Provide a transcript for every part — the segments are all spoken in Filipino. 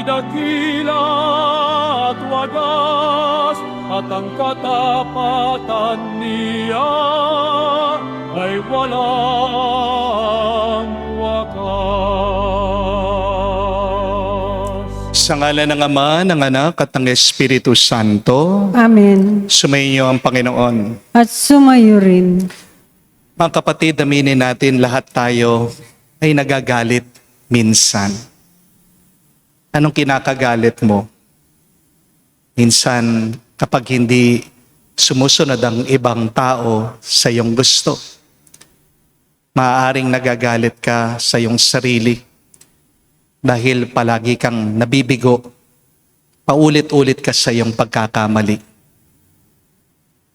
dakila at wagas, at ang katapatan niya ay walang wakas. Sa ngalan ng Ama, ng Anak, at ng Espiritu Santo. Amen. Sumainyo ang Panginoon. At sumayo rin. Mga kapatid, aminin natin lahat tayo ay nagagalit minsan. Anong kinakagalit mo? Minsan, kapag hindi sumusunod ang ibang tao sa iyong gusto, maaaring nagagalit ka sa iyong sarili dahil palagi kang nabibigo, paulit-ulit ka sa iyong pagkakamali.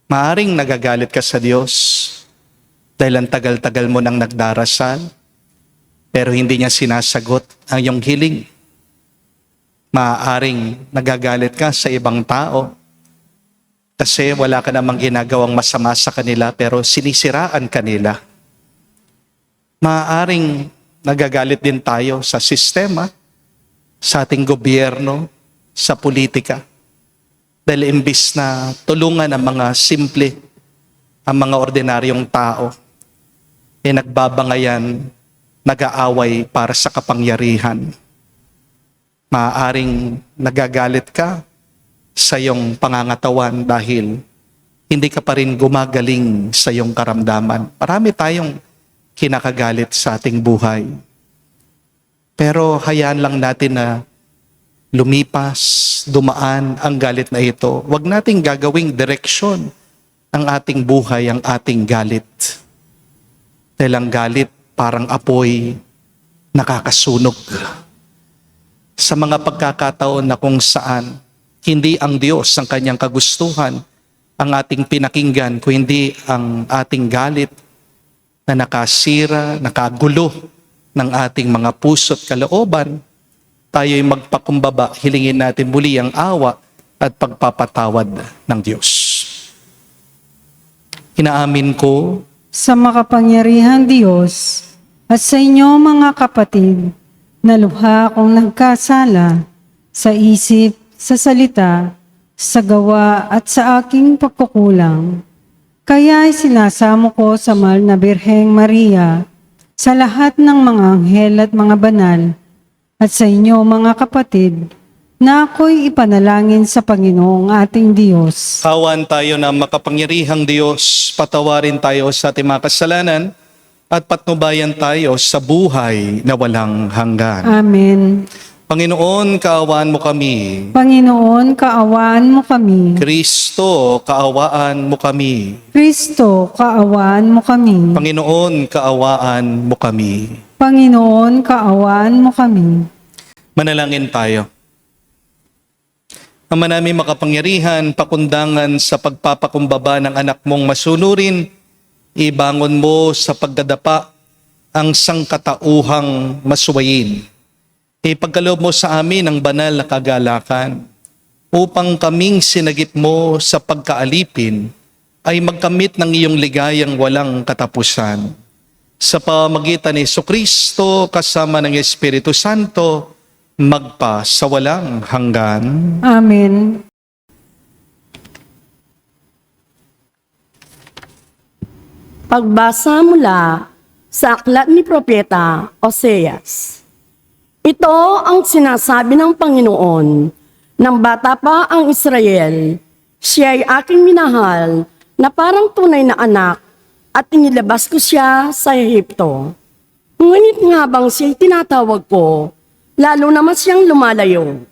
Maaaring nagagalit ka sa Diyos dahil ang tagal-tagal mo nang nagdarasal, pero hindi niya sinasagot ang iyong hiling. Maaaring nagagalit ka sa ibang tao kasi wala ka namang ginagawang masama sa kanila pero sinisiraan kanila. Maaaring nagagalit din tayo sa sistema, sa ating gobyerno, sa politika. Dahil imbis na tulungan ang mga simple, ang mga ordinaryong tao, nagbabangayan, nag-aaway para sa kapangyarihan. Maaaring nagagalit ka sa iyong pangangatawan dahil hindi ka pa rin gumagaling sa iyong karamdaman. Marami tayong kinakagalit sa ating buhay. Pero hayaan lang natin na lumipas, dumaan ang galit na ito. Huwag nating gagawing direksyon ang ating buhay, ang ating galit. Dahil ang galit parang apoy nakakasunog. Sa mga pagkakataon na kung saan hindi ang Diyos ang kanyang kagustuhan ang ating pinakinggan, kundi ang ating galit na nakasira, nakagulo ng ating mga puso't kalooban, tayo'y magpakumbaba, hilingin natin muli ang awa at pagpapatawad ng Diyos. Inaamin ko Sa makapangyarihang Diyos at sa inyo mga kapatid, na lubha akong nagkasala sa isip, sa salita, sa gawa at sa aking pagkukulang. Kaya sinasamo ko sa mahal na Birheng Maria, sa lahat ng mga anghel at mga banal, at sa inyo mga kapatid, na ako'y ipanalangin sa Panginoong ating Diyos. kawan tayo na makapangyarihang Diyos, patawarin tayo sa ating mga kasalanan at patnubayan tayo sa buhay na walang hanggan. Amen. Panginoon, kaawaan mo kami. Panginoon, kaawaan mo kami. Kristo, kaawaan mo kami. Kristo, kaawaan mo kami. Panginoon, kaawaan mo kami. Panginoon, kaawaan mo kami. Manalangin tayo. Ama namin makapangyarihan, pakundangan sa pagpapakumbaba ng anak mong masunurin, ibangon mo sa pagdadapa ang sangkatauhang masuwayin. Ipagkaloob mo sa amin ang banal na kagalakan upang kaming sinagip mo sa pagkaalipin ay magkamit ng iyong ligayang walang katapusan. Sa pamagitan ni Jesucristo kasama ng Espiritu Santo, magpa sa walang hanggan. Amen. Pagbasa mula sa aklat ni Propeta Oseas. Ito ang sinasabi ng Panginoon, nang bata pa ang Israel, siya ay aking minahal na parang tunay na anak at inilabas ko siya sa Ehipto. Ngunit habang siya'y tinatawag ko, lalo naman siyang lumalayo.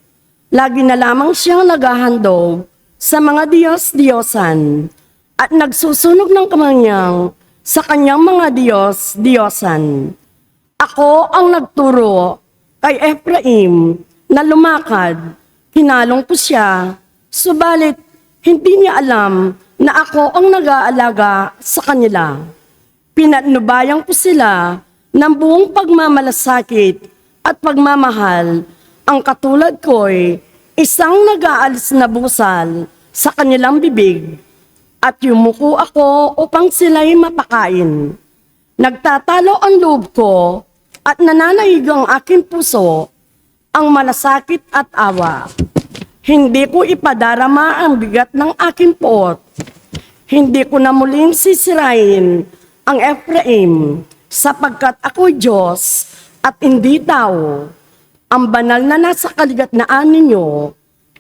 Lagi na lamang siyang naghahandog sa mga Diyos-Diyosan at nagsusunog ng kamanyang sa kanyang mga Diyos-Diyosan. Ako ang nagturo kay Ephraim na lumakad, kinalong ko siya, subalit hindi niya alam na ako ang nag-aalaga sa kanila. Pinatnubayan ko sila ng buong pagmamalasakit at pagmamahal. Ang katulad ko'y isang nag-aalis na busal sa kanilang bibig at yumuko ako upang sila'y mapakain. Nagtatalo ang loob ko at nananahig ang aking puso ang malasakit at awa. Hindi ko ipadarama ang bigat ng aking puot. Hindi ko na muling sisirain ang Ephraim, sapagkat ako'y Diyos at hindi tao. Ang banal na nasa kaligatnaan ninyo,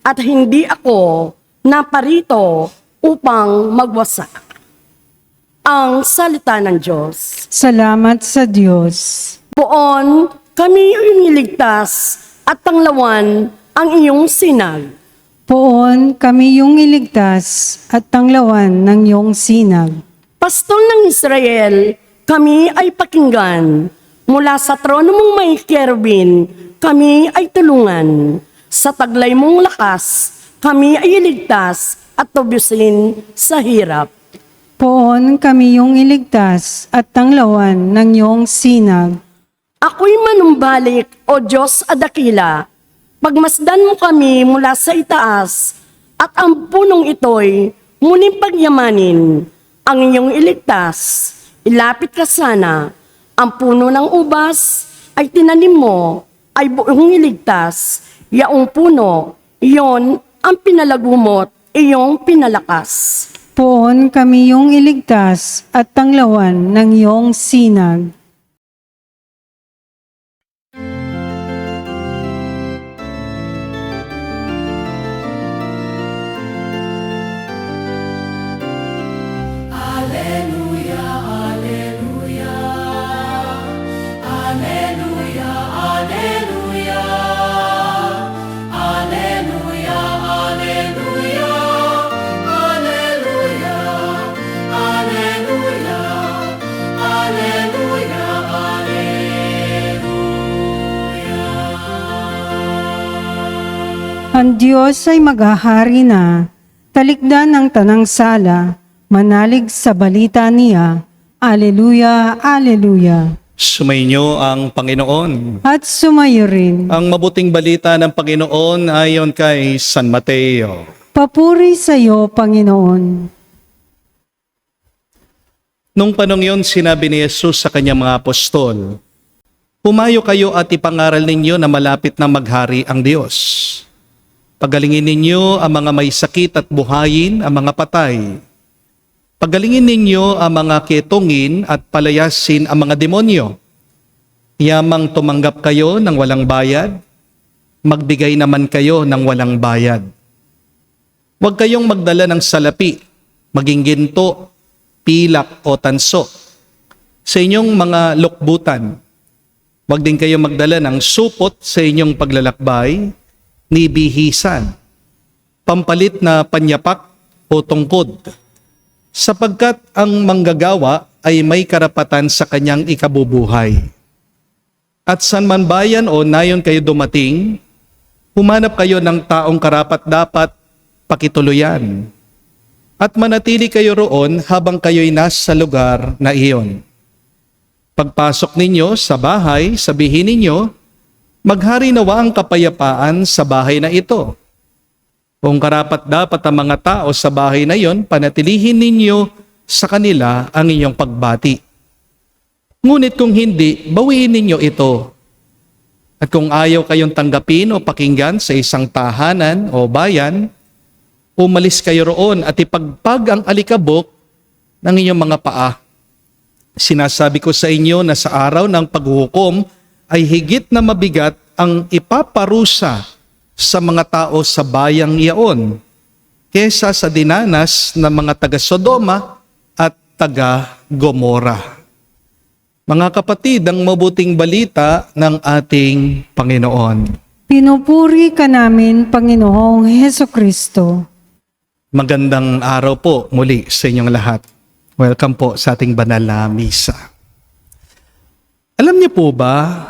at hindi ako naparito upang magwasak. Ang salita ng Diyos. Salamat sa Diyos. Poon, kami iniligtas at tanglawan ang iyong sinag. Poon kami yung iligtas at tanglawan ng iyong sinag. Pastol ng Israel, kami ay pakinggan. Mula sa trono mong may kerubin, kami ay tulungan. Sa taglay mong lakas, kami ay iligtas at tubusin sa hirap. Poon kami yung iligtas at tanglawan ng iyong sinag. Ako'y manumbalik, O Diyos adakila. Pagmasdan mo kami mula sa itaas, at ang punong ito'y muling pagyamanin. Ang iyong iligtas, ilapit ka sana. Ang puno ng ubas ay tinanim mo, ay buong iligtas. Yaong puno, iyon ang pinalagumot, iyong pinalakas. Poon kami yung iligtas at tanglawan ng iyong sinag. Ang Diyos ay maghahari na, talikdan ng tanang sala, manalig sa balita niya. Aleluya, aleluya. Sumainyo ang Panginoon. At sumayo rin. Ang mabuting balita ng Panginoon ayon kay San Mateo. Papuri sa iyo, Panginoon. Nung panong yun, sinabi ni Jesus sa kanyang mga apostol, "Humayo kayo at ipangaral ninyo na malapit na maghari ang Diyos. Pagalingin ninyo ang mga may sakit at buhayin ang mga patay. Pagalingin ninyo ang mga ketongin at palayasin ang mga demonyo. Yamang tumanggap kayo ng walang bayad, magbigay naman kayo ng walang bayad. Huwag kayong magdala ng salapi, maging ginto, pilak o tanso. Sa inyong mga lukbutan, huwag din kayong magdala ng supot sa inyong paglalakbay, ni bihisan, pampalit na panyapak o tungkod, sapagkat ang manggagawa ay may karapatan sa kanyang ikabubuhay. At san man bayan o nayon kayo dumating, humanap kayo ng taong karapat-dapat pakituluyan, at manatili kayo roon habang kayo'y nasa lugar na iyon. Pagpasok ninyo sa bahay, sabihin ninyo, maghari nawa ang kapayapaan sa bahay na ito. Kung karapat-dapat ang mga tao sa bahay na iyon, panatilihin ninyo sa kanila ang inyong pagbati. Ngunit kung hindi, bawiin ninyo ito. At kung ayaw kayong tanggapin o pakinggan sa isang tahanan o bayan, umalis kayo roon at ipagpag ang alikabok ng inyong mga paa. Sinasabi ko sa inyo na sa araw ng paghuhukom, ay higit na mabigat ang ipaparusa sa mga tao sa bayang iyon kesa sa dinanas ng mga taga-Sodoma at taga-Gomora. Mga kapatid, ang mabuting balita ng ating Panginoon. Pinupuri ka namin, Panginoong Hesukristo. Magandang araw po muli sa inyong lahat. Welcome po sa ating banal na misa. Alam niyo po ba,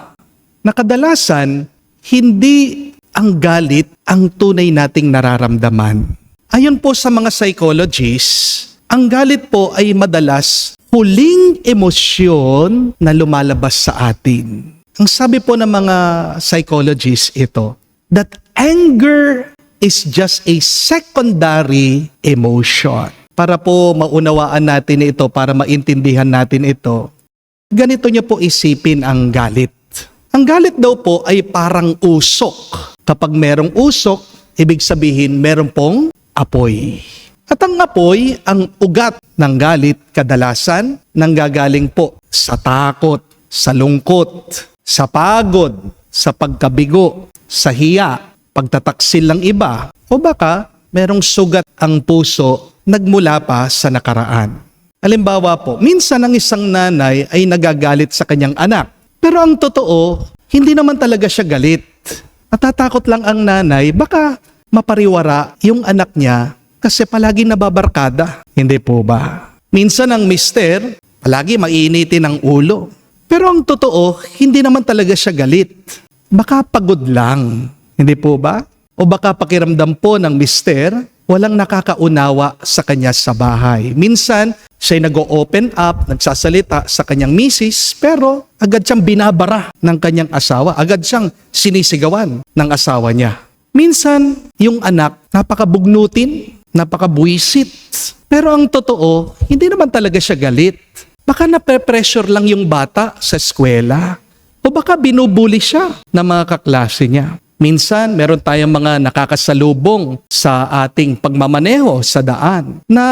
na kadalasan, hindi ang galit ang tunay nating nararamdaman. Ayon po sa mga psychologists, ang galit po ay madalas huling emosyon na lumalabas sa atin. Ang sabi po ng mga psychologists ito, that anger is just a secondary emotion. Para po maunawaan natin ito, para maintindihan natin ito, ganito niyo po isipin ang galit. Ang galit daw po ay parang usok. Kapag merong usok, ibig sabihin meron pong apoy. At ang apoy, ang ugat ng galit, kadalasan nanggagaling po sa takot, sa lungkot, sa pagod, sa pagkabigo, sa hiya, pagtataksil ng iba, o baka merong sugat ang puso nagmula pa sa nakaraan. Halimbawa po, minsan ang isang nanay ay nagagalit sa kanyang anak. Pero ang totoo, hindi naman talaga siya galit. Natatakot lang ang nanay, baka mapariwara yung anak niya kasi palagi nababarkada. Hindi po ba? Minsan ang mister, palagi mainitin ang ulo. Pero ang totoo, hindi naman talaga siya galit. Baka pagod lang. Hindi po ba? O baka pakiramdam po ng mister, walang nakakaunawa sa kanya sa bahay. Minsan, siya'y nag-o-open up, nagsasalita sa kanyang misis, pero agad siyang binabara ng kanyang asawa. Agad siyang sinisigawan ng asawa niya. Minsan, yung anak, napakabugnutin, napakabuisit. Pero ang totoo, hindi naman talaga siya galit. Baka nape-pressure lang yung bata sa eskwela. O baka binubuli siya ng mga kaklase niya. Minsan, meron tayong mga nakakasalubong sa ating pagmamaneho sa daan na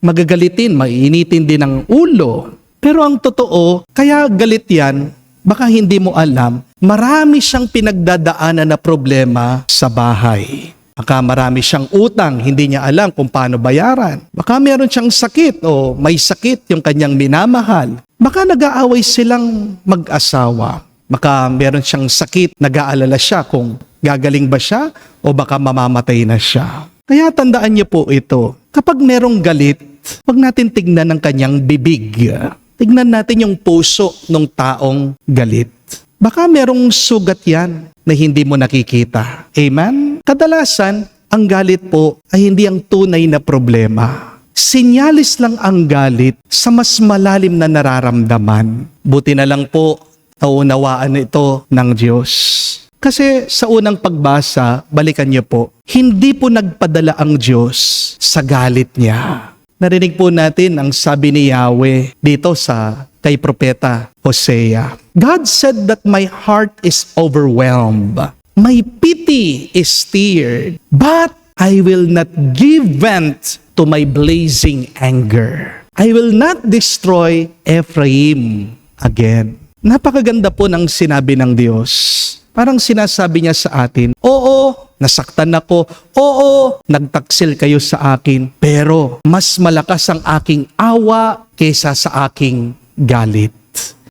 magagalitin, maiinitin din ang ulo. Pero ang totoo, kaya galit yan, baka hindi mo alam, marami siyang pinagdadaanan na problema sa bahay. Baka marami siyang utang, hindi niya alam kung paano bayaran. Baka meron siyang sakit o may sakit yung kanyang minamahal. Baka nag-aaway silang mag-asawa. Baka meron siyang sakit, nag-aalala siya kung gagaling ba siya o baka mamamatay na siya. Kaya tandaan niyo po ito, kapag merong galit, huwag natin tignan ng kanyang bibig. Tignan natin yung puso ng taong galit. Baka merong sugat yan na hindi mo nakikita. Amen? Kadalasan, ang galit po ay hindi ang tunay na problema. Sinyalis lang ang galit sa mas malalim na nararamdaman. Buti na lang po, naunawaan ito ng Diyos. Kasi sa unang pagbasa, balikan niyo po, hindi po nagpadala ang Diyos sa galit niya. Narinig po natin ang sabi ni Yahweh dito sa kay Propeta Hosea. God said that my heart is overwhelmed. My pity is stirred. But I will not give vent to my blazing anger. I will not destroy Ephraim again. Napakaganda po ng sinabi ng Diyos. Parang sinasabi niya sa atin, oo, nasaktan ako. Oo, nagtaksil kayo sa akin. Pero mas malakas ang aking awa kaysa sa aking galit.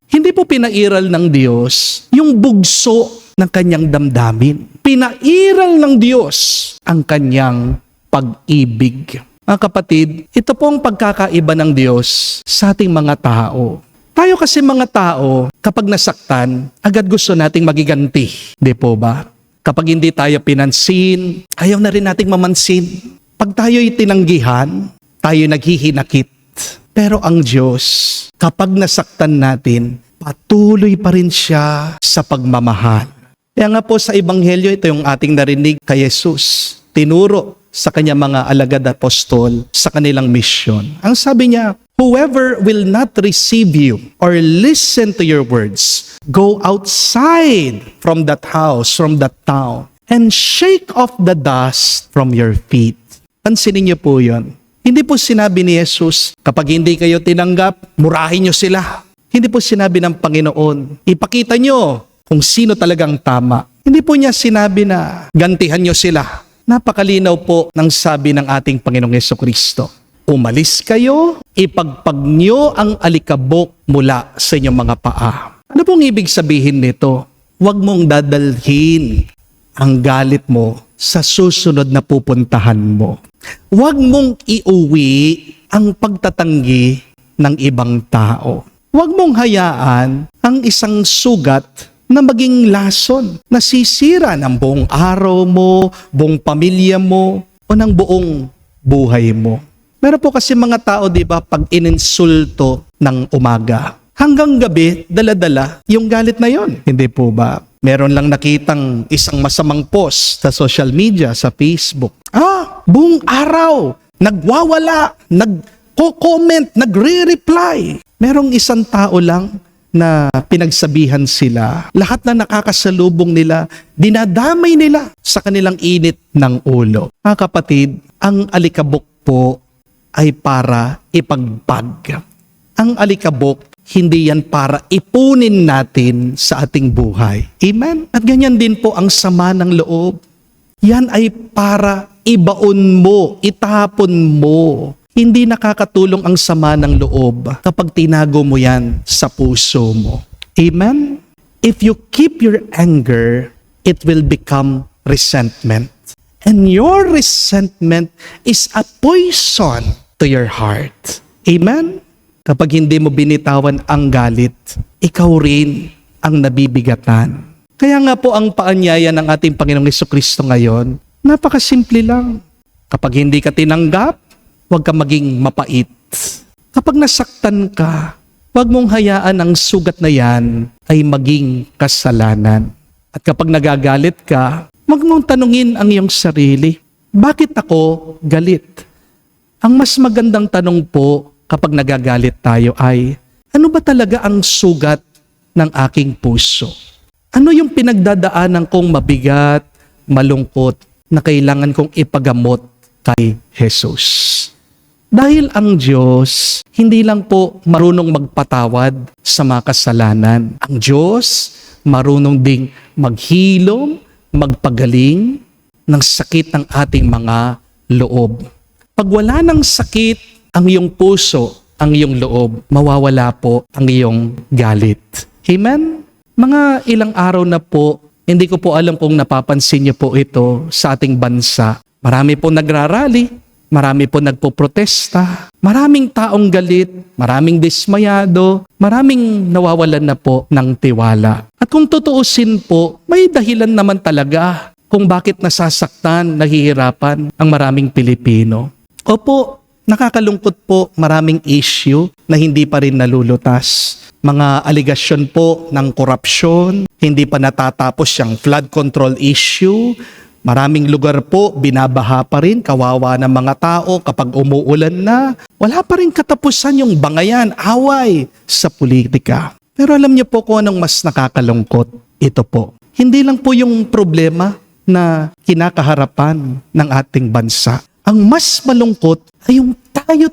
Hindi po pinairal ng Diyos yung bugso ng kanyang damdamin. Pinairal ng Diyos ang kanyang pag-ibig. Mga kapatid, ito po ang pagkakaiba ng Diyos sa ating mga tao. Tayo kasi mga tao, kapag nasaktan, agad gusto nating magiganti. Di po ba? Kapag hindi tayo pinansin, ayaw na rin nating mamansin. Pag tayo'y tinanggihan, tayo naghihinakit. Pero ang Diyos, kapag nasaktan natin, patuloy pa rin siya sa pagmamahal. Kaya nga po sa Ebanghelyo, ito yung ating narinig kay Jesus. Tinuro sa kanyang mga alagad apostol sa kanilang misyon. Ang sabi niya, whoever will not receive you or listen to your words, go outside from that house, from that town, and shake off the dust from your feet. Pansinin niyo po yun. Hindi po sinabi ni Jesus, kapag hindi kayo tinanggap, murahin niyo sila. Hindi po sinabi ng Panginoon, ipakita niyo kung sino talagang tama. Hindi po niya sinabi na gantihan niyo sila. Napakalinaw po ng sabi ng ating Panginoong Jesucristo. Umalis kayo, ipagpag niyo ang alikabok mula sa inyong mga paa. Ano pong ibig sabihin nito? Huwag mong dadalhin ang galit mo sa susunod na pupuntahan mo. Huwag mong iuwi ang pagtatanggi ng ibang tao. Huwag mong hayaan ang isang sugat na maging lason, nasisira ng buong araw mo, buong pamilya mo, o ng buong buhay mo. Meron po kasi mga tao, di ba, pag ininsulto ng umaga, hanggang gabi, dala-dala yung galit na yon. Hindi po ba? Meron lang nakitang isang masamang post sa social media, sa Facebook. Buong araw, nagwawala, nagko-comment, nagre-reply. Merong isang tao lang na pinagsabihan sila, lahat na nakakasalubong nila, dinadamay nila sa kanilang init ng ulo. Mga kapatid, ang alikabok po ay para ipagpag. Ang alikabok, hindi yan para ipunin natin sa ating buhay. Amen? At ganyan din po ang sama ng loob. Yan ay para ibaon mo, itapon mo. Hindi nakakatulong ang sama ng loob kapag tinago mo yan sa puso mo. Amen? If you keep your anger, it will become resentment. And your resentment is a poison to your heart. Amen? Kapag hindi mo binitawan ang galit, ikaw rin ang nabibigatan. Kaya nga po ang paanyaya ng ating Panginoong Jesucristo ngayon, napakasimple lang. Kapag hindi ka tinanggap, huwag ka maging mapait. Kapag nasaktan ka, huwag mong hayaan ang sugat na yan ay maging kasalanan. At kapag nagagalit ka, huwag mong tanungin ang iyong sarili, bakit ako galit? Ang mas magandang tanong po kapag nagagalit tayo ay, ano ba talaga ang sugat ng aking puso? Ano yung pinagdadaanan kong mabigat, malungkot, na kailangan kong ipagamot kay Jesus? Dahil ang Diyos, hindi lang po marunong magpatawad sa mga kasalanan. Ang Diyos, marunong ding maghilom, magpagaling ng sakit ng ating mga loob. Pag wala ng sakit ang iyong puso, ang iyong loob, mawawala po ang iyong galit. Amen? Mga ilang araw na po, hindi ko po alam kung napapansin niyo po ito sa ating bansa. Marami po nagrarally, marami po nagpoprotesta, maraming taong galit, maraming dismayado, maraming nawawalan na po ng tiwala. At kung tutuusin po, may dahilan naman talaga kung bakit nasasaktan, nahihirapan ang maraming Pilipino. Opo, nakakalungkot po maraming issue na hindi pa rin nalulutas. Mga aligasyon po ng korupsyon, hindi pa natatapos yung flood control issue. Maraming lugar po, binabaha pa rin, kawawa ng mga tao kapag umuulan na. Wala pa rin katapusan yung bangayan, away sa politika. Pero alam niyo po kung anong mas nakakalungkot? Ito po. Hindi lang po yung problema na kinakaharapan ng ating bansa. Ang mas malungkot ay yung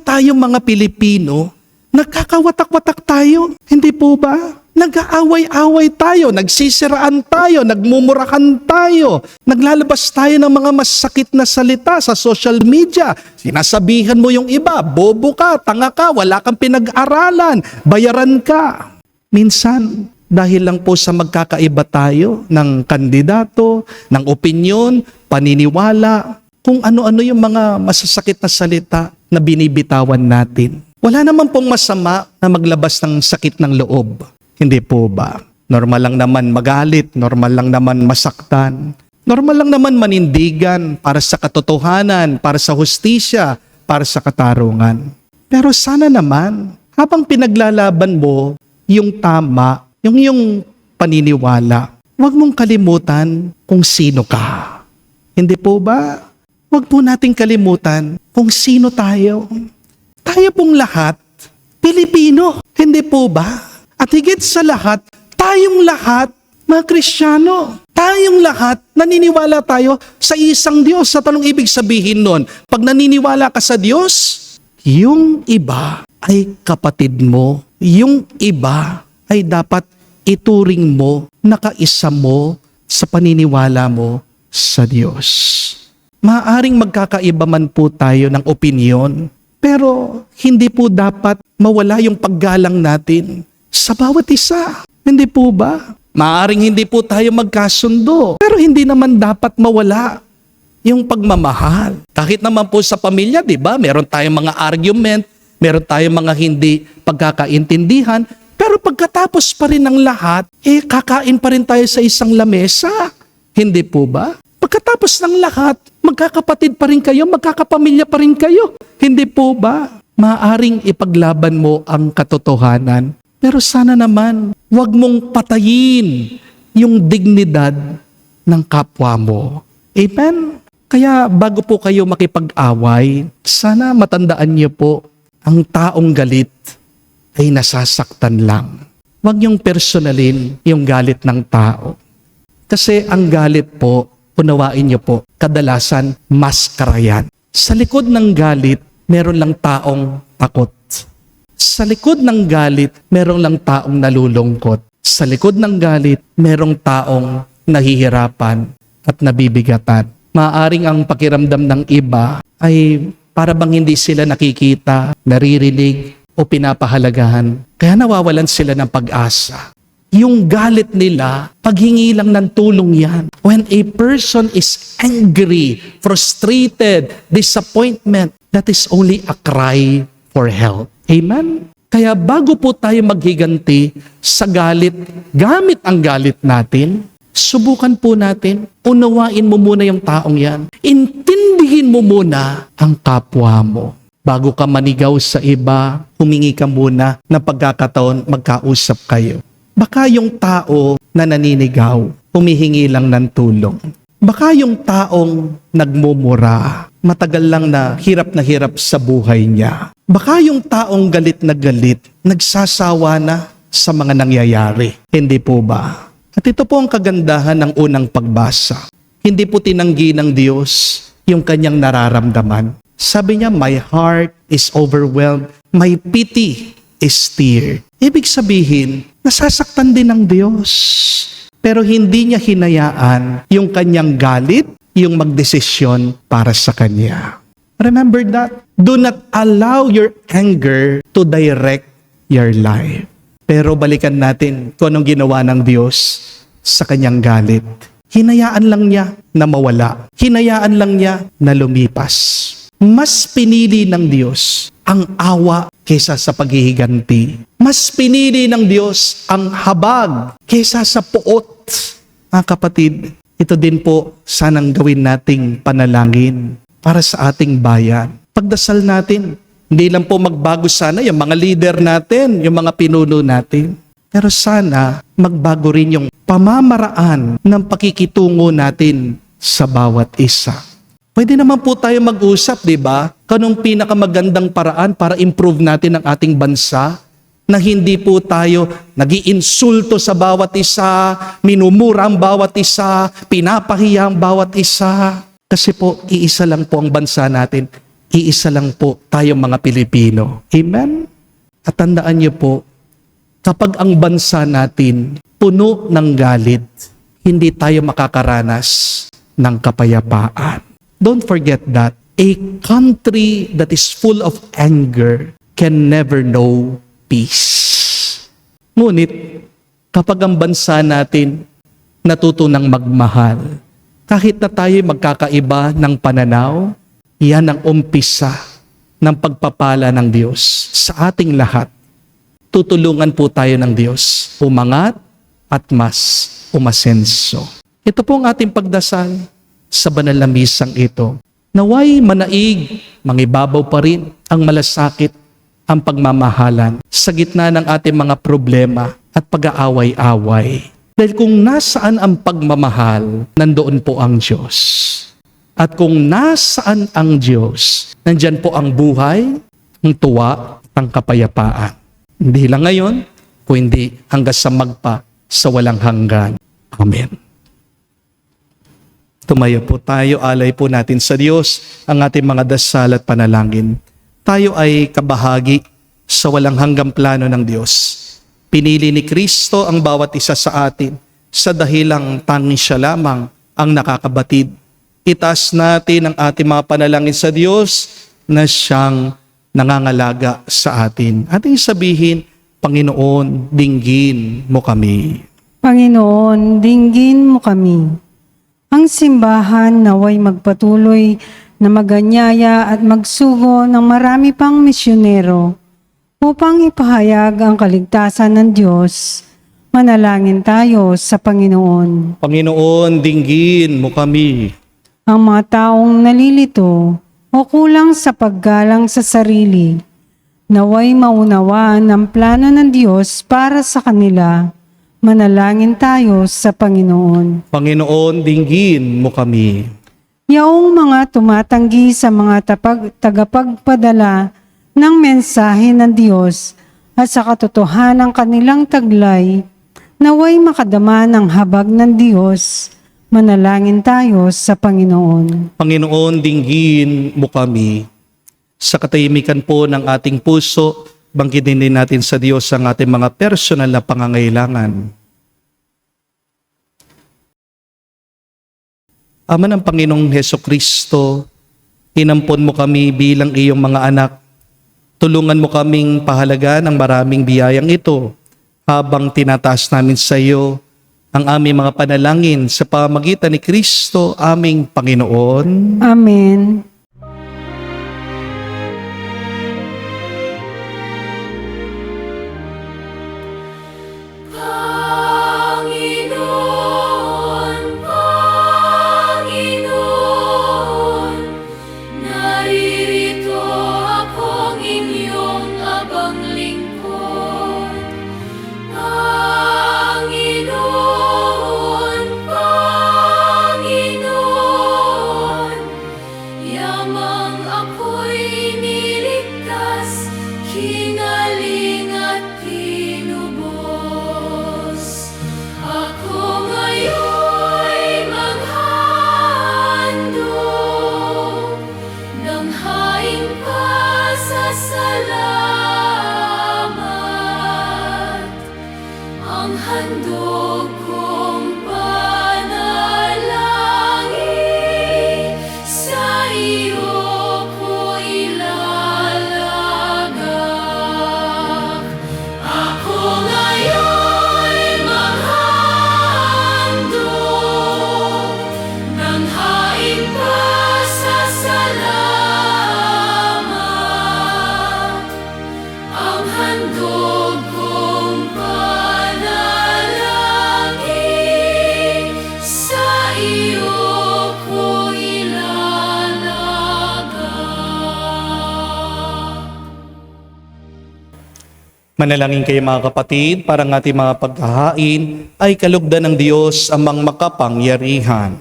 tayo mga Pilipino, nagkakawatak-watak tayo. Hindi po ba? Nag-aaway-away tayo, nagsisiraan tayo, nagmumurahan tayo, naglalabas tayo ng mga masakit na salita sa social media. Sinasabihan mo yung iba, bobo ka, tanga ka, wala kang pinag-aralan, bayaran ka. Minsan, dahil lang po sa magkakaiba tayo ng kandidato, ng opinyon, paniniwala, kung ano-ano yung mga masasakit na salita na binibitawan natin. Wala naman pong masama na maglabas ng sakit ng loob. Hindi po ba? Normal lang naman magalit, normal lang naman masaktan, normal lang naman manindigan para sa katotohanan, para sa hustisya, para sa katarungan. Pero sana naman, habang pinaglalaban mo yung tama, yung paniniwala, huwag mong kalimutan kung sino ka. Hindi po ba? Huwag po nating kalimutan kung sino tayo. Tayo pong lahat, Pilipino. Hindi po ba? At higit sa lahat, tayong lahat, mga Kristiyano, tayong lahat, naniniwala tayo sa isang Diyos. Sa tanong ibig sabihin nun, pag naniniwala ka sa Diyos, yung iba ay kapatid mo. Yung iba ay dapat ituring mo, nakaisa mo sa paniniwala mo sa Diyos. Maaaring magkakaiba man po tayo ng opinyon, pero hindi po dapat mawala yung paggalang natin sa bawat isa. Hindi po ba? Maaaring hindi po tayo magkasundo, pero hindi naman dapat mawala yung pagmamahal. Kahit naman po sa pamilya, di ba? Meron tayong mga argument, meron tayong mga hindi pagkakaintindihan, pero pagkatapos pa rin ng lahat, kakain pa rin tayo sa isang lamesa. Hindi po ba? Pagkatapos ng lahat, magkakapatid pa rin kayo, magkakapamilya pa rin kayo. Hindi po ba? Maaaring ipaglaban mo ang katotohanan. Pero sana naman, huwag mong patayin yung dignidad ng kapwa mo. Amen? Kaya bago po kayo makipag-away, sana matandaan niyo po, ang taong galit ay nasasaktan lang. Huwag niyong personalin yung galit ng tao. Kasi ang galit po, unawain niyo po, kadalasan maskara yan. Sa likod ng galit, meron lang taong takot. Sa likod ng galit, meron lang taong nalulungkot. Sa likod ng galit, merong taong nahihirapan at nabibigatan. Maaring ang pakiramdam ng iba ay para bang hindi sila nakikita, naririnig o pinapahalagahan. Kaya nawawalan sila ng pag-asa. Yung galit nila, paghingi lang ng tulong yan. When a person is angry, frustrated, disappointment, that is only a cry for help. Amen? Kaya bago po tayo maghiganti sa galit, gamit ang galit natin, subukan po natin, unawain mo muna yung taong yan. Intindihin mo muna ang kapwa mo. Bago ka manigaw sa iba, humingi ka muna ng pagkakataon, magkausap kayo. Baka yung tao na naninigaw, humihingi lang ng tulong. Baka yung taong nagmumura, matagal lang na hirap sa buhay niya. Baka yung taong galit, nagsasawa na sa mga nangyayari. Hindi po ba? At ito po ang kagandahan ng unang pagbasa. Hindi po tinanggi ng Diyos yung kanyang nararamdaman. Sabi niya, my heart is overwhelmed, my pity is stirred. Ibig sabihin, nasasaktan din ng Diyos. Pero hindi niya hinayaan yung kanyang galit, yung magdesisyon para sa kanya. Remember that? Do not allow your anger to direct your life. Pero balikan natin kung anong ginawa ng Diyos sa kanyang galit. Hinayaan lang niya na mawala. Hinayaan lang niya na lumipas. Mas pinili ng Diyos ang awa kaysa sa paghihiganti. Mas pinili ng Diyos ang habag kaysa sa puot. Mga kapatid, ito din po sanang gawin nating panalangin para sa ating bayan. Pagdasal natin, hindi lang po magbago sana yung mga leader natin, yung mga pinuno natin. Pero sana magbago rin yung pamamaraan ng pakikitungo natin sa bawat isa. Pwede naman po tayo mag-usap, di ba? Kanong pinakamagandang paraan para improve natin ang ating bansa na hindi po tayo nag-iinsulto sa bawat isa, minumura ang bawat isa, pinapahiya ang bawat isa. Kasi po, iisa lang po ang bansa natin. Iisa lang po tayong mga Pilipino. Amen? At tandaan niyo po, kapag ang bansa natin puno ng galit, hindi tayo makakaranas ng kapayapaan. Don't forget that a country that is full of anger can never know peace. Ngunit, kapag ang bansa natin natutunang magmahal, kahit na tayo magkakaiba ng pananaw, yan ang umpisa ng pagpapala ng Diyos sa ating lahat. Tutulungan po tayo ng Diyos umangat at mas umasenso. Ito po ang ating pagdasal sa banal na misang ito. Naway manaig, mangibabaw pa rin ang malasakit, ang pagmamahalan sa gitna ng ating mga problema at pag-aaway-away. Dahil kung nasaan ang pagmamahal, nandoon po ang Diyos. At kung nasaan ang Diyos, nandyan po ang buhay, ang tuwa, ang kapayapaan. Hindi lang ngayon, kundi hanggang sa magpa sa walang hanggan. Amen. Tumayo po tayo, alay po natin sa Diyos ang ating mga dasal at panalangin. Tayo ay kabahagi sa walang hanggang plano ng Diyos. Pinili ni Kristo ang bawat isa sa atin sa dahilang tanging siya lamang ang nakakabatid. Itaas natin ang ating mga panalangin sa Diyos na siyang nangangalaga sa atin. Ating sabihin, Panginoon, dinggin mo kami. Panginoon, dinggin mo kami. Ang simbahan naway magpatuloy na maganyaya at magsugo ng marami pang misyonero upang ipahayag ang kaligtasan ng Diyos. Manalangin tayo sa Panginoon. Panginoon, dinggin mo kami. Ang mga taong nalilito o kulang sa paggalang sa sarili, naway maunawaan ang plano ng Diyos para sa kanila. Manalangin tayo sa Panginoon. Panginoon, dinggin mo kami. Yaong mga tumatanggi sa mga tagapagpadala ng mensahe ng Diyos at sa katotohanan ng kanilang taglay, naway makadama ng habag ng Diyos. Manalangin tayo sa Panginoon. Panginoon, dinggin mo kami. Sa katahimikan po ng ating puso, banggitin din natin sa Diyos ang ating mga personal na pangangailangan. Ama ng Panginoong Hesukristo, inampon mo kami bilang iyong mga anak. Tulungan mo kaming pahalagaan ang maraming biyayang ito habang tinataas namin sa iyo ang aming mga panalangin sa pamamagitan ni Kristo, aming Panginoon. Amen. Panginoon, Panginoon, naririto akong inyong abang lingkod. Panginoon, Panginoon, yamang ako'y niligtas, hinaling at tinubos. Ako ngayon'y maghandog ng haing pasasalamat. Ang handog kong panalangin, sa iyo ko ilalagak. Ako ngayon'y maghandog ng haing pasasalamat. Ang handog kong panalangin, sa iyo ko ilalagak. Manalangin kayo mga kapatid, para ang ating mga paghahain ay kalugdan ng Diyos amang makapangyarihan.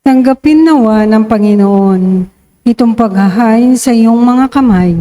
Tanggapin nawa ng Panginoon itong paghahain sa iyong mga kamay,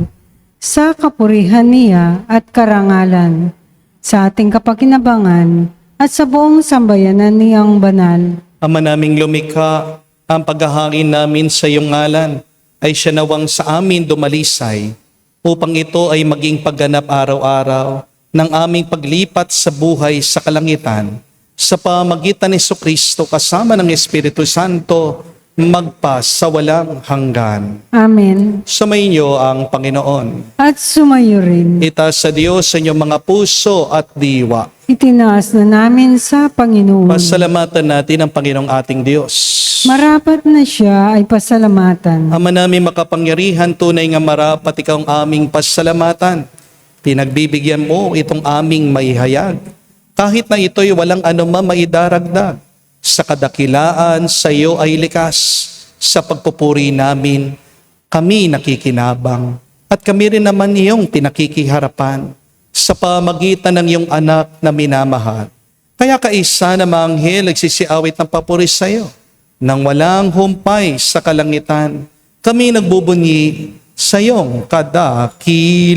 sa kapurihan niya at karangalan, sa ating kapakinabangan at sa buong sambayanan niyang banal. Ama naming lumikha, ang paghahain namin sa iyong ngalan ay siya nawang sa amin dumalisay, upang ito ay maging pagganap araw-araw ng aming paglipat sa buhay sa kalangitan, sa pamagitan ni Jesucristo kasama ng Espiritu Santo, magpa sa walang hanggan. Amen. Sumainyo ang Panginoon. At sumayo rin. Itaas sa Diyos sa inyong mga puso at diwa. Itinaas na namin sa Panginoon. Pasalamatan natin ang Panginoong ating Diyos. Marapat na siya ay pasalamatan. Ama namin makapangyarihan, tunay nga marapat ikaw ang aming pasalamatan. Pinagbibigyan mo itong aming maihayag. Kahit na ito'y walang anumang maidaragdag. Sa kadakilaan sa iyo ay likas. Sa pagpupuri namin, kami nakikinabang. At kami rin naman iyong pinakikiharapan sa pamagitan ng iyong anak na minamahal. Kaya kaisa na mga anghel nagsisiawit ng papuri sa iyo. Nang walang humpay sa kalangitan, kami nagbubunyi sa iyong kadakilaan.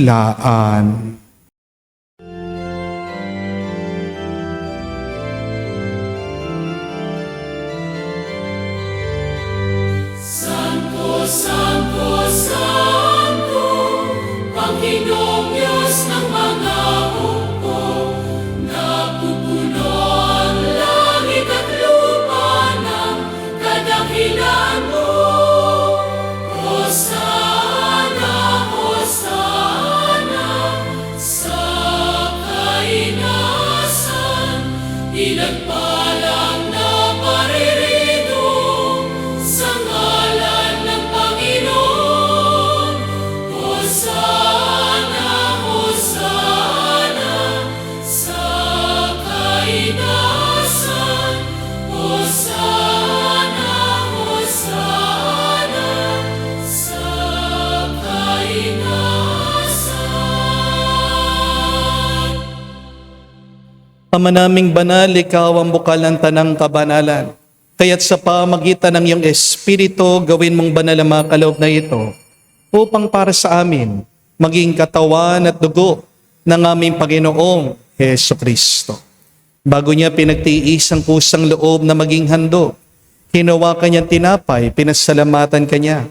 Santo, Santo, Santo, Panginoong Diyos ng mga hukbo, napupuno ang langit at lupa ng kadakilaan mo. Hosana, Hosana, sa kainasan, pinagpalang na paririto sa ngalan ng Panginoon. Hosana, Hosana, sa kainasan. Hosana, Hosana, sa kainasan. Ama naming banal, ikaw ang bukal ng tanang kabanalan. Kaya't sa pamagitan ng iyong Espiritu, gawin mong banal ang mga kaloob na ito, upang para sa amin, maging katawan at dugo ng aming Panginoong Heso Kristo. Bago niya pinagtiis ang kusang loob na maging handog, hinawakan niyang tinapay, pinasalamatan kanya.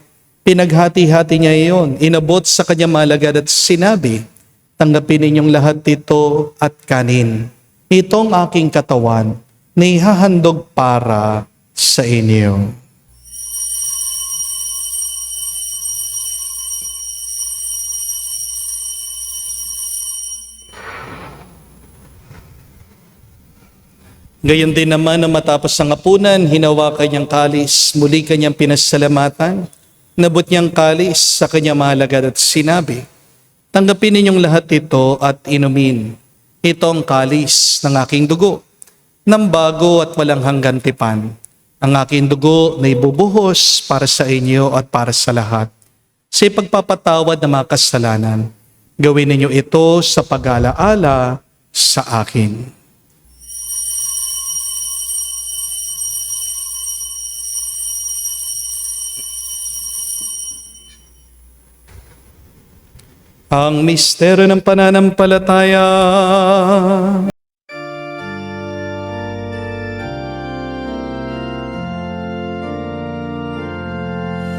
Pinaghati-hati niya iyon, inabot sa kanya malagad at sinabi, tanggapin ninyong lahat ito at kanin. Itong aking katawan na ihahandog para sa inyo. Gayon din naman na matapos ang hapunan, hinawakan niyang kalis, muli kanyang pinasalamatan, nabot niyang kalis sa kanyang mahalagad at sinabi, tanggapin ninyong lahat ito at inumin. Ito ang kalis ng aking dugo, ng bago at walang hanggan tipan. Ang aking dugo na ibubuhos para sa inyo at para sa lahat. Sa pagpapatawad ng mga kasalanan, gawin ninyo ito sa pag-alaala sa akin. Ang misteryo ng pananampalataya.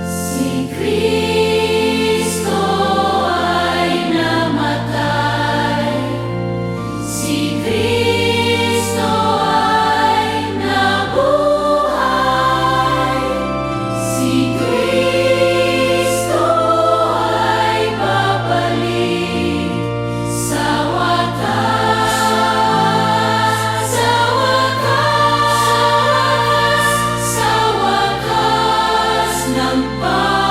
Si Kristo ay namatay, si Kristo ay nabuhay, si Kristo ay babalik sa wakas, sa wakas ng panahon.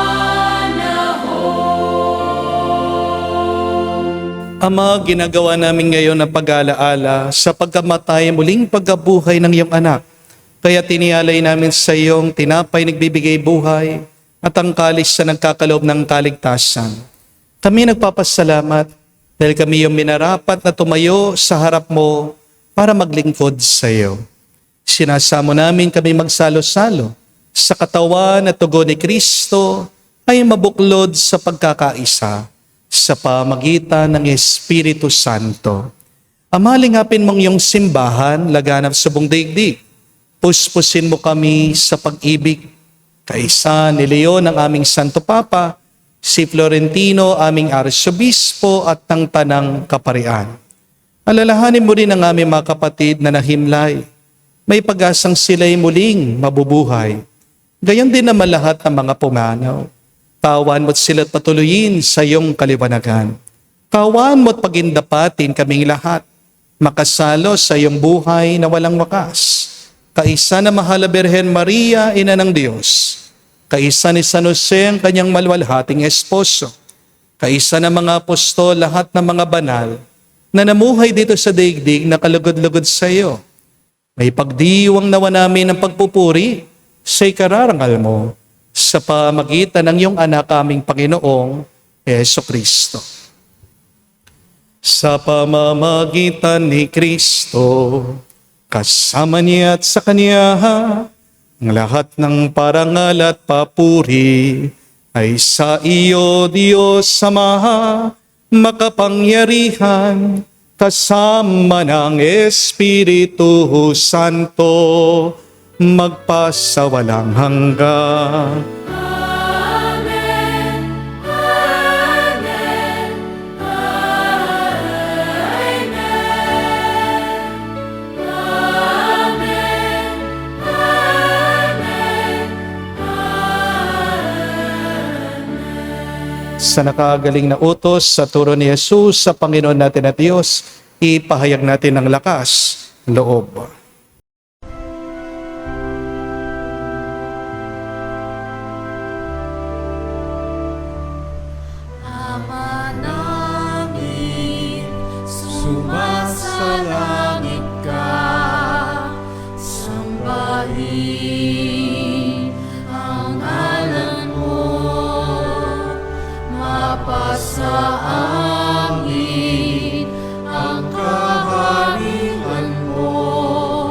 Ama, ginagawa namin ngayon ang pag-alaala sa pagkamatay muling pagkabuhay ng iyong anak. Kaya tinialay namin sa iyong tinapay nagbibigay buhay at ang kalis sa nagkakaloob ng kaligtasan. Kami nagpapasalamat dahil kami yung minarapat na tumayo sa harap mo para maglingkod sa iyo. Sinasamo namin kami magsalo-salo sa katawan at tugon ni Kristo ay mabuklod sa pagkakaisa sa pamagitan ng Espiritu Santo. Ama, lingapin mong iyong simbahan, laganap sa buong daigdig. Puspusin mo kami sa pag-ibig. Kaisa ni Leon ang aming Santo Papa, si Florentino aming Arsobispo at ng Tanang Kaparian. Alalahanin mo rin ang aming mga kapatid na nahimlay. May pag-asang sila'y muling mabubuhay. Gayon din naman lahat ng mga pumanaw. Kawan mo't sila't patuloyin sa iyong kaliwanagan. Kawan mo't pagindapatin kaming lahat. Makasalo sa iyong buhay na walang wakas. Kaisa na mahal na Birhen Maria, Ina ng Diyos. Kaisa ni San Jose ang kanyang malwalhating esposo. Kaisa na mga apostol, lahat ng mga banal na namuhay dito sa daigdig na kalugod-lugod sa iyo. May pagdiwang nawa namin ng pagpupuri sa ikararangal mo sa pamagitan ng iyong anak aming Panginoong Heso Kristo. Sa pamamagitan ni Kristo, kasama niya at sa Kanya, ang lahat ng parangal at papuri ay sa iyo, Diyos Ama, makapangyarihan, kasama ng Espiritu Santo, magpasawalang hanggan. Amen, Amen, Amen, Amen, Amen. Sa nakagaling na utos sa turo ni Jesus sa Panginoon natin at Diyos, ipahayag natin ng lakas, loob. Ama namin, sumasalangit ka, sambahin ang ngalan mo, mapasa amin ang kaharian mo,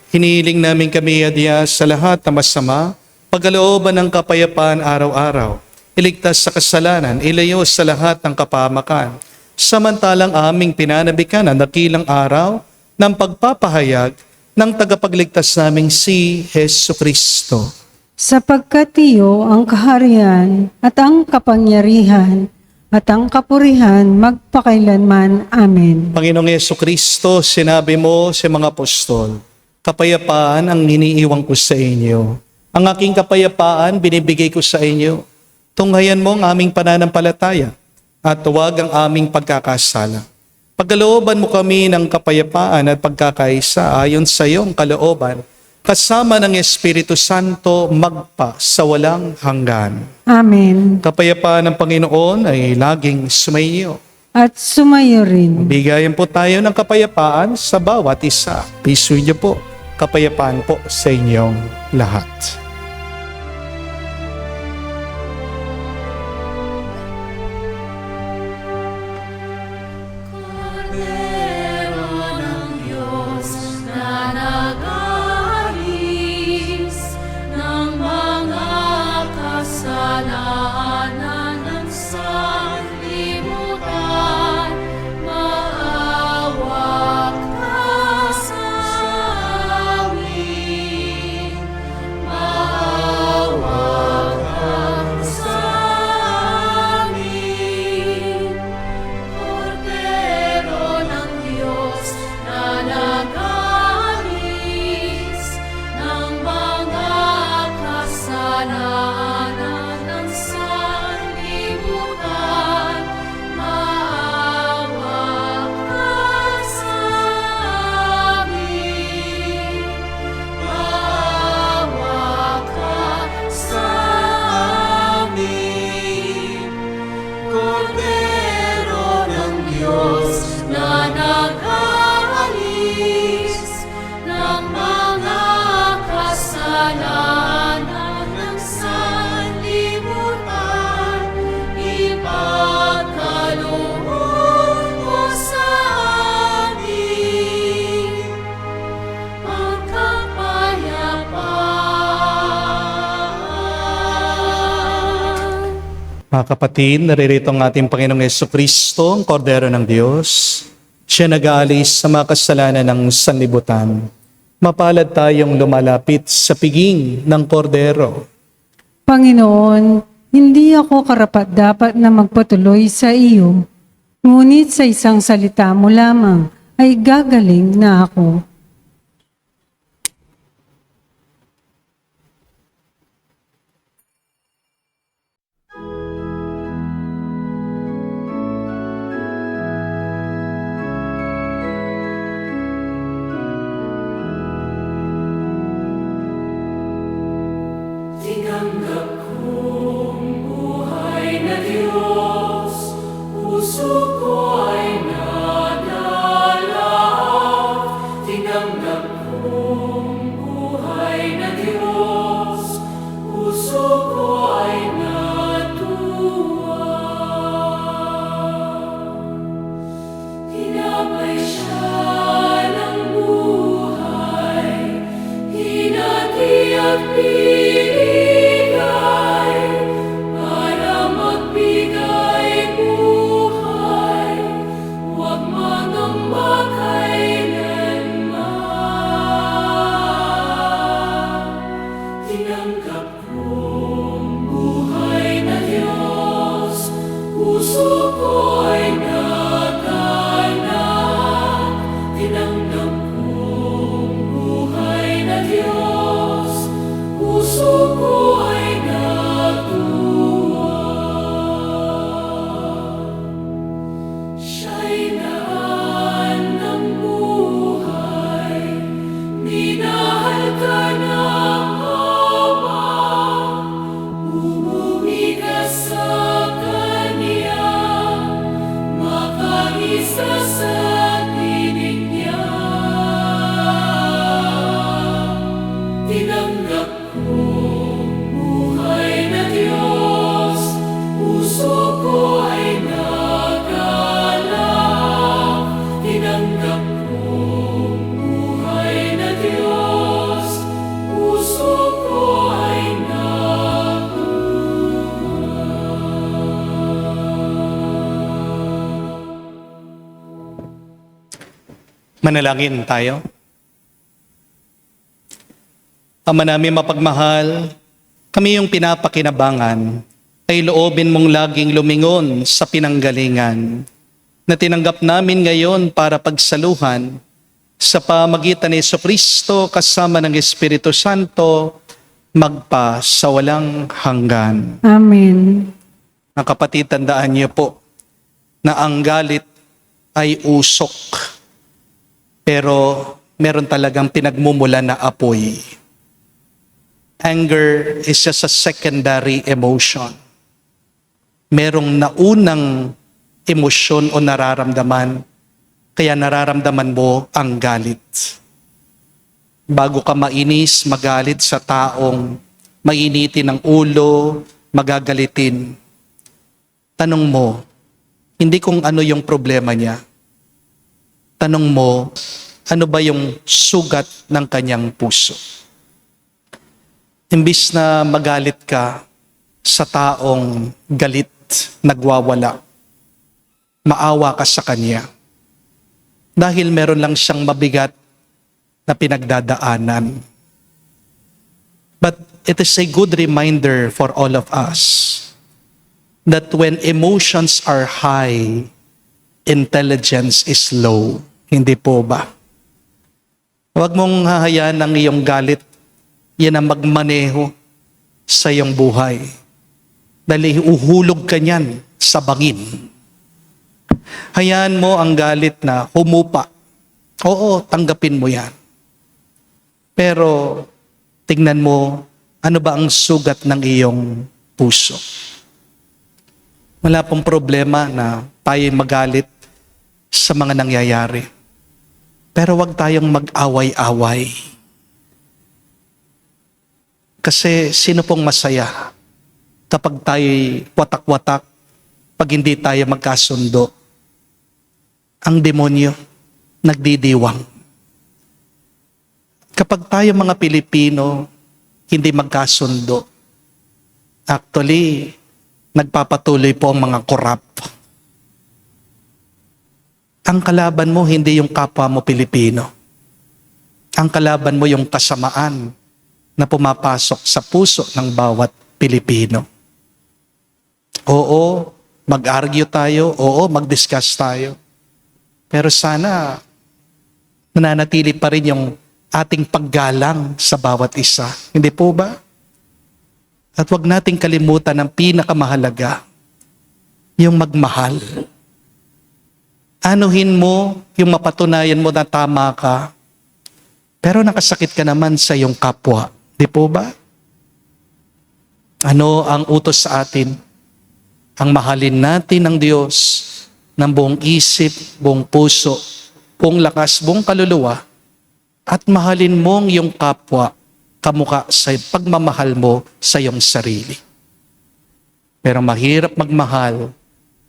Hinihiling namin kami, Adya, sa lahat na masama, pagkalooban ng kapayapaan araw-araw, iligtas sa kasalanan, ilayo sa lahat ng kapahamakan, samantalang aming pinanabikan ang dakilang araw ng pagpapahayag ng tagapagligtas naming si Hesu Kristo. Sapagkat iyo ang kaharian at ang kapangyarihan at ang kapurihan magpakailanman. Amen. Panginoong Yesu Kristo, sinabi mo sa mga apostol, kapayapaan ang iniiwan ko sa inyo. Ang aking kapayapaan binibigay ko sa inyo. Tunghayan mo ang aming pananampalataya at huwag ang aming pagkakasala. Pagkalooban mo kami ng kapayapaan at pagkakaisa ayon sa iyong kalooban, kasama ng Espiritu Santo magpa sa walang hanggan. Amen. Kapayapaan ng Panginoon ay laging sumainyo. At sumayo rin. Bigayan po tayo ng kapayapaan sa bawat isa. Pisuin niyo po. Kapayapaan po sa inyong lahat. Kordero ng Diyos na nag-aalis ng mga kasalanan ng sanlibutan, maawa ka sa amin. Maawa ka sa amin. Kordero ng Diyos na nag-aalis ng mga kasalanan ng sanlibutan, maawa ka sa amin. Maawa ka sa amin. Kordero ng Diyos na nag-aalis ng mga kasalanan ng sanlibutan, ipagkaloob mo sa amin ang kapayapaan. Mga kapatid, naririto ang ating Panginoong Yesu Kristo, ang Kordero ng Diyos. Siya nag-aalis sa mga kasalanan ng sanlibutan. Mapalad tayong lumalapit sa piging ng Kordero. Panginoon, hindi ako karapat-dapat na magpatuloy sa iyo, ngunit sa isang salita mo lamang ay gagaling na ako. Tinanggap kong buhay na Diyos, puso ko ay nadalak. Tinanggap kong buhay na Diyos, puso ko ay natuwa. Tinapay siya ng buhay, hinati at binigay, para magbigay buhay, huwag mangamba kailanman. Tinanggap kong buhay na Diyos, puso ko ay naganak. Tinanggap kong buhay na Diyos, puso ko ay natuwa. Siya'y daan ng buhay, minahal ka ng Ama, bumumi ka sa Kanya, makaisa sa tinig niya. Tinanggap kong buhay na Diyos, puso ko ay nagalak. Tinanggap kong buhay na Diyos, Manalangin tayo. Ama namin mapagmahal, kami yung pinapakinabangan ay loobin mong laging lumingon sa pinanggalingan na tinanggap namin ngayon para pagsaluhan sa pamagitan ni Jesucristo kasama ng Espiritu Santo magpa sa walang hanggan. Amen. Mga kapatid, tandaan niyo po na ang galit ay usok. Pero meron talagang pinagmumula na apoy. Anger is just a secondary emotion. Merong naunang emosyon o nararamdaman, kaya nararamdaman mo ang galit. Bago ka mainis, magalit sa taong mainitin ang ulo, magagalitin. Tanong mo, hindi kung ano yung problema niya. Tanong mo, ano ba yung sugat ng kanyang puso? Imbis na magalit ka sa taong galit, nagwawala, maawa ka sa kanya. Dahil meron lang siyang mabigat na pinagdadaanan. But it is a good reminder for all of us that when emotions are high, intelligence is low. Hindi po ba? Huwag mong hahayaan ang iyong galit, yan ang magmaneho sa iyong buhay. Dahil uhulog ka niyan sa bangin. Hayaan mo ang galit na humupa. Oo, tanggapin mo yan. Pero tingnan mo, ano ba ang sugat ng iyong puso? Wala pong problema na tayo magalit sa mga nangyayari. Pero wag tayong mag-away-away. Kasi sino pong masaya kapag tayo'y watak-watak, pag hindi tayo magkasundo? Ang demonyo nagdidiwang. Kapag tayo mga Pilipino hindi magkasundo, actually, nagpapatuloy po ang mga korap. Ang kalaban mo hindi yung kapwa mo Pilipino. Ang kalaban mo yung kasamaan na pumapasok sa puso ng bawat Pilipino. Oo, mag-argue tayo. Oo, mag-discuss tayo. Pero sana nananatili pa rin yung ating paggalang sa bawat isa. Hindi po ba? At wag nating kalimutan ang pinakamahalaga, yung magmahal. Anuhin mo yung mapatunayan mo na tama ka, pero nakasakit ka naman sa iyong kapwa. Di po ba? Ano ang utos sa atin? Ang mahalin natin ng Diyos ng buong isip, buong puso, buong lakas, buong kaluluwa, at mahalin mong yung kapwa kamukha sa pagmamahal mo sa iyong sarili. Pero mahirap magmahal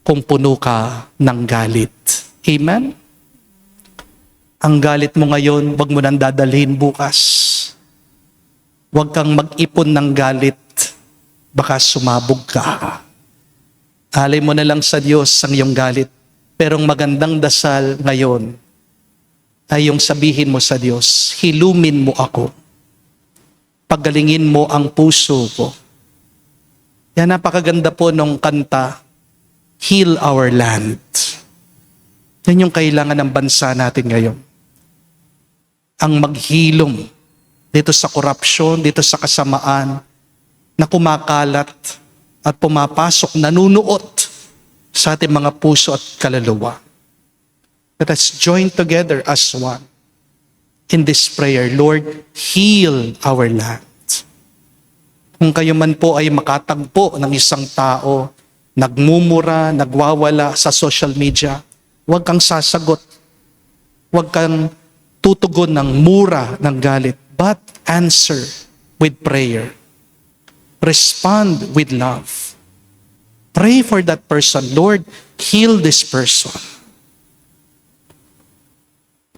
kung puno ka ng galit. Amen? Ang galit mo ngayon, wag mo nang dadalhin bukas. Huwag kang mag-ipon ng galit, baka sumabog ka. Alay mo na lang sa Diyos ang iyong galit. Pero ang magandang dasal ngayon ay yung sabihin mo sa Diyos, hilumin mo ako. Pagalingin mo ang puso ko. Yan, napakaganda po nung kanta, Heal Our Land. Yan yung kailangan ng bansa natin ngayon. Ang maghilom dito sa korupsyon, dito sa kasamaan, na kumakalat at pumapasok, nanunuot sa ating mga puso at kaluluwa. Let us join together as one in this prayer. Lord, heal our land. Kung kayo man po ay makatagpo ng isang tao, nagmumura, nagwawala sa social media, huwag kang sasagot. Huwag kang tutugon ng mura ng galit, but answer with prayer. Respond with love. Pray for that person. Lord, heal this person.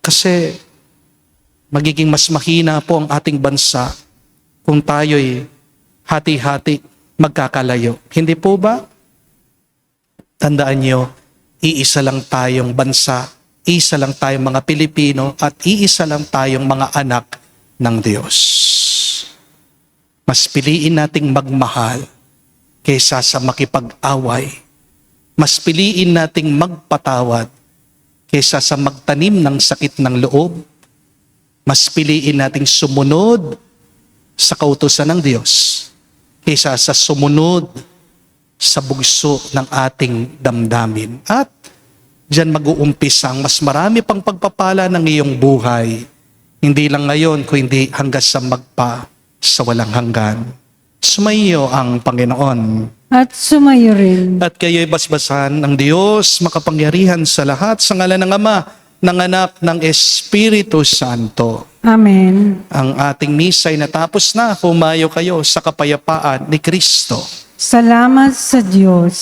Kasi magiging mas mahina po ang ating bansa kung tayo'y hati-hati magkakalayo. Hindi po ba? Tandaan nyo, iisa lang tayong bansa Isa lang tayong mga Pilipino at iisa lang tayong mga anak ng Diyos. Mas piliin nating magmahal kaysa sa makipag-away. Mas piliin nating magpatawad kaysa sa magtanim ng sakit ng loob. Mas piliin nating sumunod sa kautusan ng Diyos kaysa sa sumunod sa bugso ng ating damdamin. At diyan mag-uumpisa ang mas marami pang pagpapala ng iyong buhay. Hindi lang ngayon, kundi hanggang sa magpa sa walang hanggan. Sumayo ang Panginoon. At sumayo rin. At kayo'y basbasan ng Diyos, makapangyarihan sa lahat, sa ngalan ng Ama, ng Anak, ng Espiritu Santo. Amen. Ang ating misa'y natapos na. Humayo kayo sa kapayapaan ni Kristo. Salamat sa Diyos.